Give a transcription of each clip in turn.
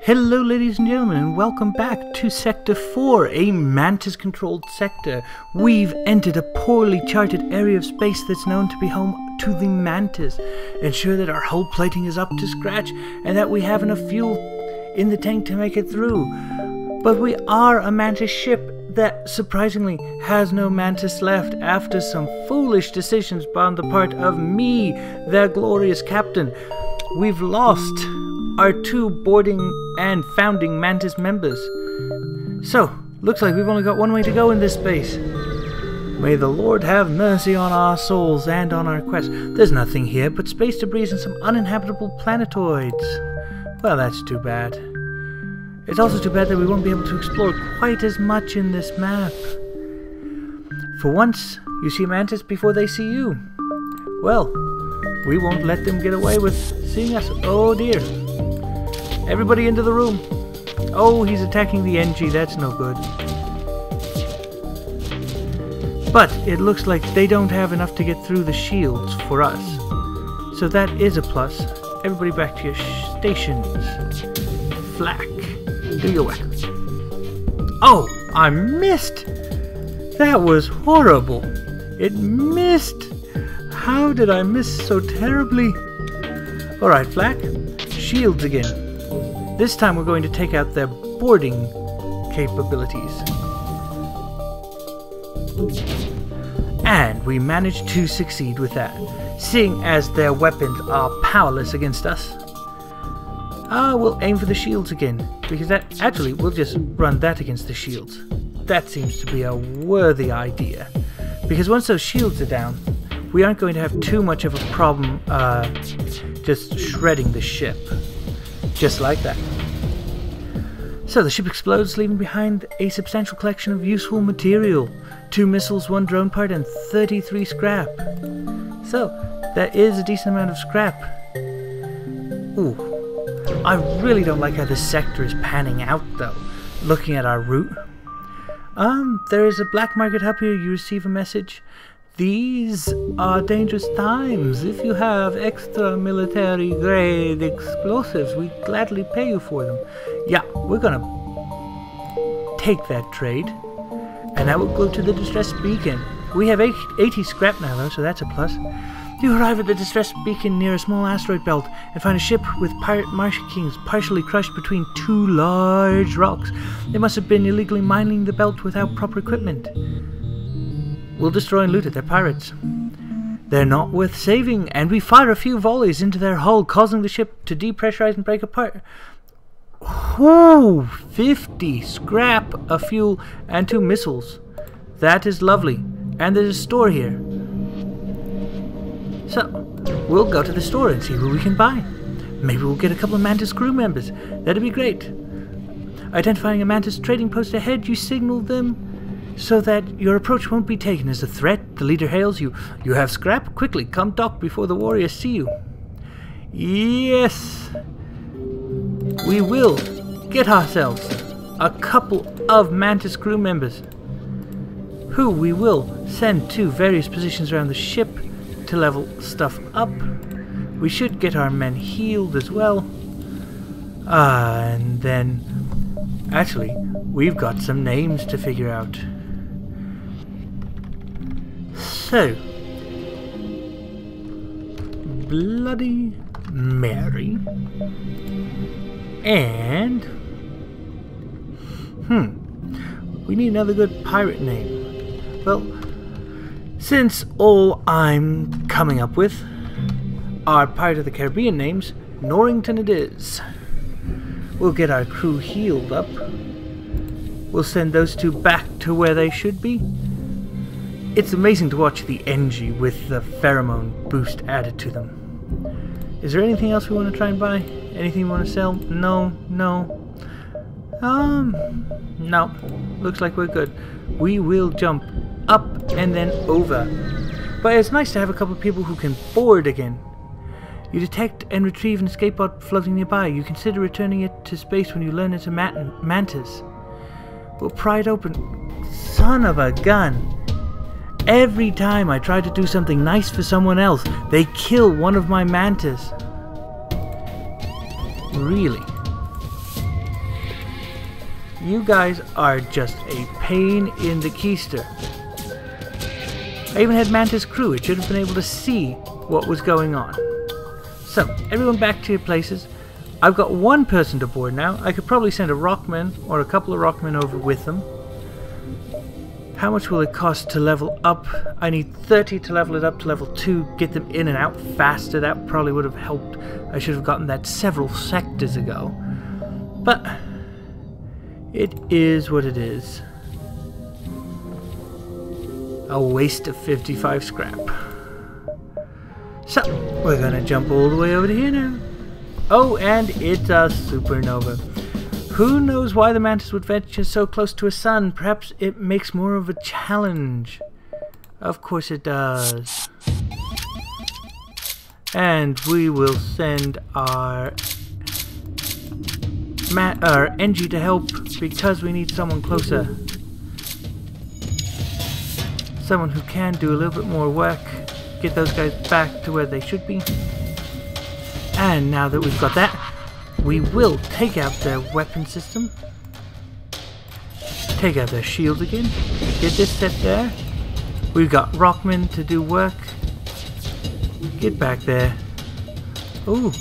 Hello ladies and gentlemen, and welcome back to Sector 4, a Mantis-controlled sector. We've entered a poorly charted area of space that's known to be home to the Mantis. Ensure that our hull plating is up to scratch and that we have enough fuel in the tank to make it through. But we are a Mantis ship that surprisingly has no Mantis left after some foolish decisions on the part of me, their glorious captain. We've lost our two boarding and founding Mantis members. So, looks like we've only got one way to go in this space. May the Lord have mercy on our souls and on our quest. There's nothing here but space debris and some uninhabitable planetoids. Well, that's too bad. It's also too bad that we won't be able to explore quite as much in this map. For once, you see Mantis before they see you. Well, we won't let them get away with seeing us. Oh dear. Everybody into the room. Oh, he's attacking the NG. That's no good. But it looks like they don't have enough to get through the shields for us. So that is a plus. Everybody back to your stations. Flak. Do your work. Oh, I missed. That was horrible. It missed. How did I miss so terribly? Alright, Flak. Shields again. This time we're going to take out their boarding capabilities. And we managed to succeed with that, seeing as their weapons are powerless against us. We'll aim for the shields again, because that actually we'll just run that against the shields. That seems to be a worthy idea, because once those shields are down, we aren't going to have too much of a problem just shredding the ship. Just like that. So the ship explodes, leaving behind a substantial collection of useful material. 2 missiles, 1 drone part, and 33 scrap. So, that is a decent amount of scrap. Ooh. I really don't like how this sector is panning out, though, looking at our route. There is a black market hub here. You receive a message. These are dangerous times. If you have extra military grade explosives, we gladly pay you for them. Yeah, we're gonna take that trade, and that will go to the distress beacon. We have 80 scrap now though, so that's a plus. You arrive at the distress beacon near a small asteroid belt and find a ship with pirate Martian kings partially crushed between 2 large rocks. They must have been illegally mining the belt without proper equipment. We'll destroy and loot it. They're pirates. They're not worth saving, and we fire a few volleys into their hull, causing the ship to depressurize and break apart. Whoo! 50 scrap, a fuel, and 2 missiles. That is lovely. And there's a store here. So, we'll go to the store and see what we can buy. Maybe we'll get a couple of Mantis crew members. That'd be great. Identifying a Mantis trading post ahead, you signal them so that your approach won't be taken as a threat. The leader hails you. You have scrap? Quickly, come dock before the warriors see you. Yes! We will get ourselves a couple of Mantis crew members, who we will send to various positions around the ship to level stuff up. We should get our men healed as well. And then, actually, we've got some names to figure out. So, Bloody Mary, and we need another good pirate name. Well, since all I'm coming up with are Pirate of the Caribbean names, Norrington it is. We'll get our crew healed up. We'll send those 2 back to where they should be. It's amazing to watch the NG with the pheromone boost added to them. Is there anything else we want to try and buy? Anything we want to sell? No. No. Looks like we're good. We will jump up and then over. But it's nice to have a couple of people who can board again. You detect and retrieve an escape pod floating nearby. You consider returning it to space when you learn it's a Mantis. We'll pry it open. Son of a gun. Every time I try to do something nice for someone else, they kill one of my Mantis. Really? You guys are just a pain in the keister. I even had Mantis crew. It should have been able to see what was going on. So, everyone back to your places. I've got one person to board now. I could probably send a rockman or a couple of rockmen over with them. How much will it cost to level up? I need 30 to level it up to level 2. Get them in and out faster. That probably would have helped. I should have gotten that several sectors ago. But it is what it is. A waste of 55 scrap. So, we're gonna jump all the way over to here now. Oh, and it's a supernova. Who knows why the Mantis would venture so close to a sun? Perhaps it makes more of a challenge. Of course it does. And we will send our NG to help because we need someone closer. Someone who can do a little bit more work. Get those guys back to where they should be. And now that we've got that, we will take out their weapon system. Take out their shield again. Get this set there. We've got rockmen to do work. Get back there. Ooh.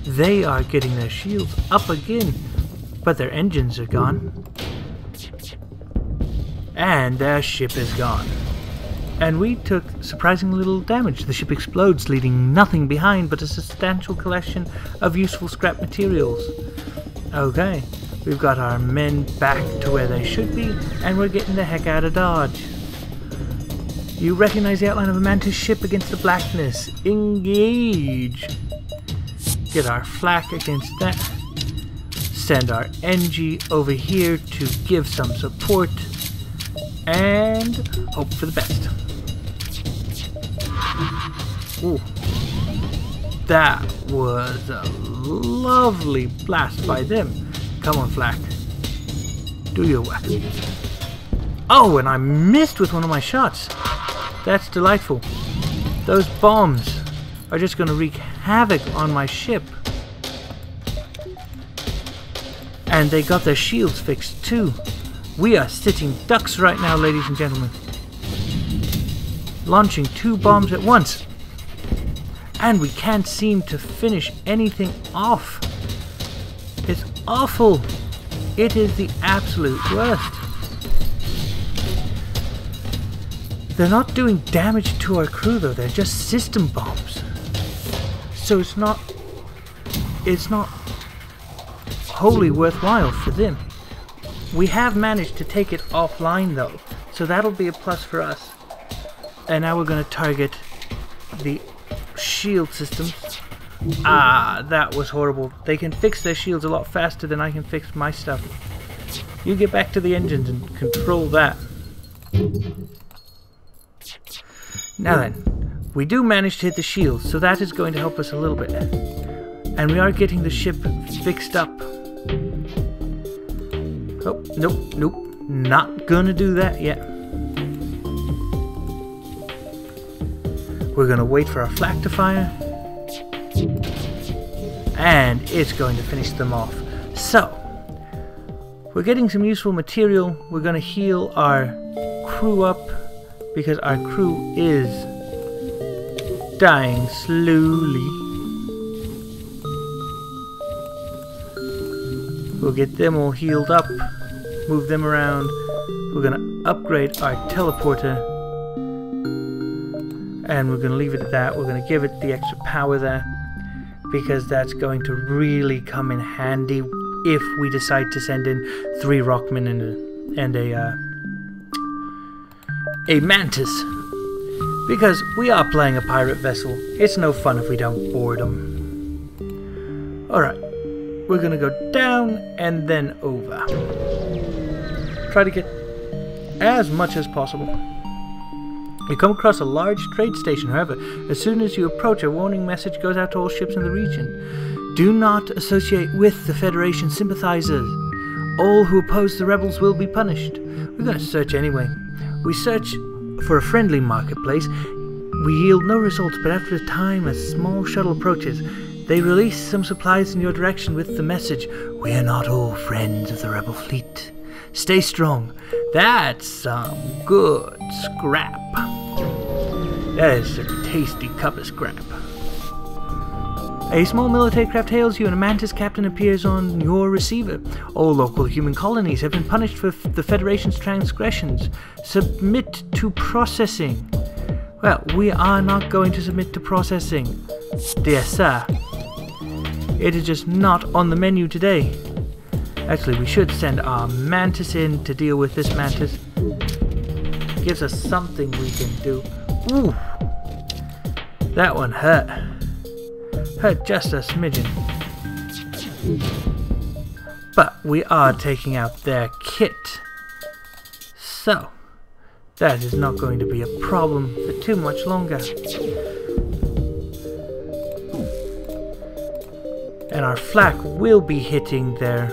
They are getting their shields up again, but their engines are gone. And their ship is gone. And we took surprisingly little damage. The ship explodes, leaving nothing behind but a substantial collection of useful scrap materials. Okay, we've got our men back to where they should be, and we're getting the heck out of Dodge. You recognize the outline of a Mantis ship against the blackness. Engage! Get our flak against that. Send our NG over here to give some support. And hope for the best. Ooh. That was a lovely blast by them. Come on, flak. Do your work. Oh, and I missed with one of my shots. That's delightful. Those bombs are just going to wreak havoc on my ship. And they got their shields fixed too. We are sitting ducks right now, ladies and gentlemen. Launching 2 bombs at once. And we can't seem to finish anything off. It's awful. It is the absolute worst. They're not doing damage to our crew though, they're just system bombs. So it's not wholly worthwhile for them. We have managed to take it offline though, so that'll be a plus for us. And now we're going to target the shield systems. Ah, that was horrible. They can fix their shields a lot faster than I can fix my stuff. You get back to the engines and control that. Now then, we do manage to hit the shields, so that is going to help us a little bit. And we are getting the ship fixed up. Oh, nope, nope. Not gonna do that yet. We're gonna wait for our flak to fire. And it's going to finish them off. So, we're getting some useful material. We're gonna heal our crew up because our crew is dying slowly. We'll get them all healed up, move them around. We're going to upgrade our teleporter. And we're going to leave it at that. We're going to give it the extra power there, because that's going to really come in handy if we decide to send in 3 rockmen and a Mantis. Because we are playing a pirate vessel. It's no fun if we don't board them. Alright. We're going to go down and then over. Try to get as much as possible. You come across a large trade station, however. As soon as you approach, a warning message goes out to all ships in the region. Do not associate with the Federation sympathizers. All who oppose the rebels will be punished. We're going to search anyway. We search for a friendly marketplace. We yield no results, but after a time a small shuttle approaches. They released some supplies in your direction with the message, "We are not all friends of the rebel fleet. Stay strong." That's some good scrap. That is a tasty cup of scrap. A small military craft hails you and a Mantis captain appears on your receiver. All local human colonies have been punished for the Federation's transgressions. Submit to processing. Well, we are not going to submit to processing, dear sir. It is just not on the menu today. Actually, we should send our Mantis in to deal with this Mantis. Gives us something we can do. Ooh! That one hurt. Hurt just a smidgen. But we are taking out their kit. So, that is not going to be a problem for too much longer. And our flak will be hitting their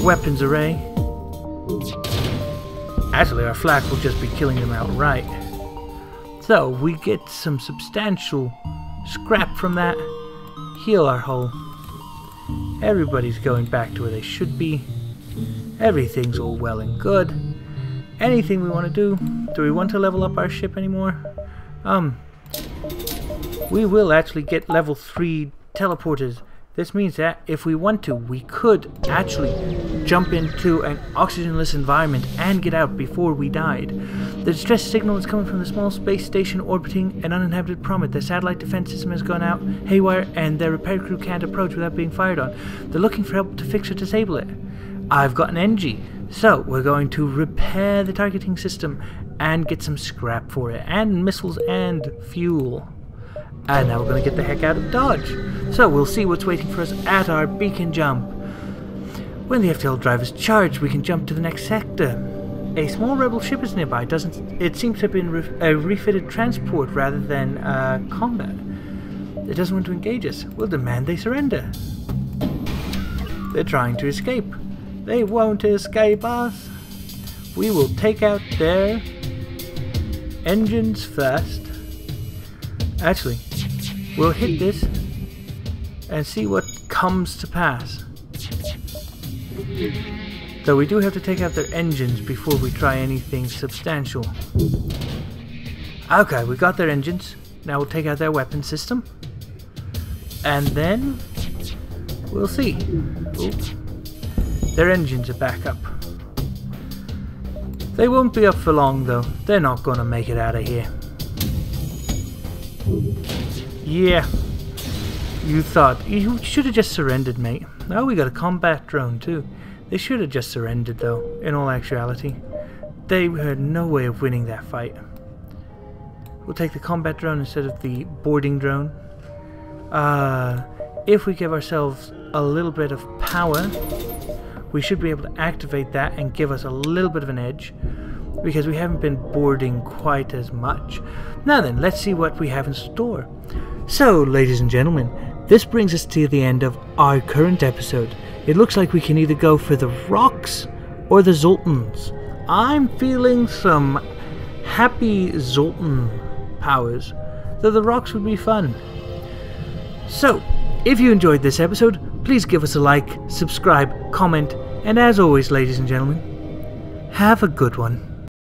weapons array. Actually, our flak will just be killing them outright. So, we get some substantial scrap from that. Heal our hull. Everybody's going back to where they should be. Everything's all well and good. Anything we want to do? Do we want to level up our ship anymore? We will actually get level 3 teleporters. This means that if we want to, we could actually jump into an oxygenless environment and get out before we died. The distress signal is coming from the small space station orbiting an uninhabited planet. Their satellite defense system has gone out haywire and their repair crew can't approach without being fired on. They're looking for help to fix or disable it. I've got an NG, so we're going to repair the targeting system and get some scrap for it, and missiles and fuel. And now we're going to get the heck out of Dodge. So we'll see what's waiting for us at our beacon jump. When the FTL drive is charged, we can jump to the next sector. A small rebel ship is nearby. It seems to have been a refitted transport rather than combat. It doesn't want to engage us. We'll demand they surrender. They're trying to escape. They won't escape us. We will take out their engines first. Actually, we'll hit this and see what comes to pass. Though we do have to take out their engines before we try anything substantial. Okay, we got their engines. Now we'll take out their weapon system. And then we'll see. Oops. Their engines are back up. They won't be up for long though. They're not gonna make it out of here. Yeah. You thought you should have just surrendered, mate. Oh, we got a combat drone too. They should have just surrendered though, in all actuality. They had no way of winning that fight. We'll take the combat drone instead of the boarding drone. If we give ourselves a little bit of power, we should be able to activate that and give us a little bit of an edge, because we haven't been boarding quite as much. Now then, let's see what we have in store. So, ladies and gentlemen, this brings us to the end of our current episode. It looks like we can either go for the rocks or the Zoltans. I'm feeling some happy Zoltan powers, though the rocks would be fun. So, if you enjoyed this episode, please give us a like, subscribe, comment, and as always, ladies and gentlemen, have a good one.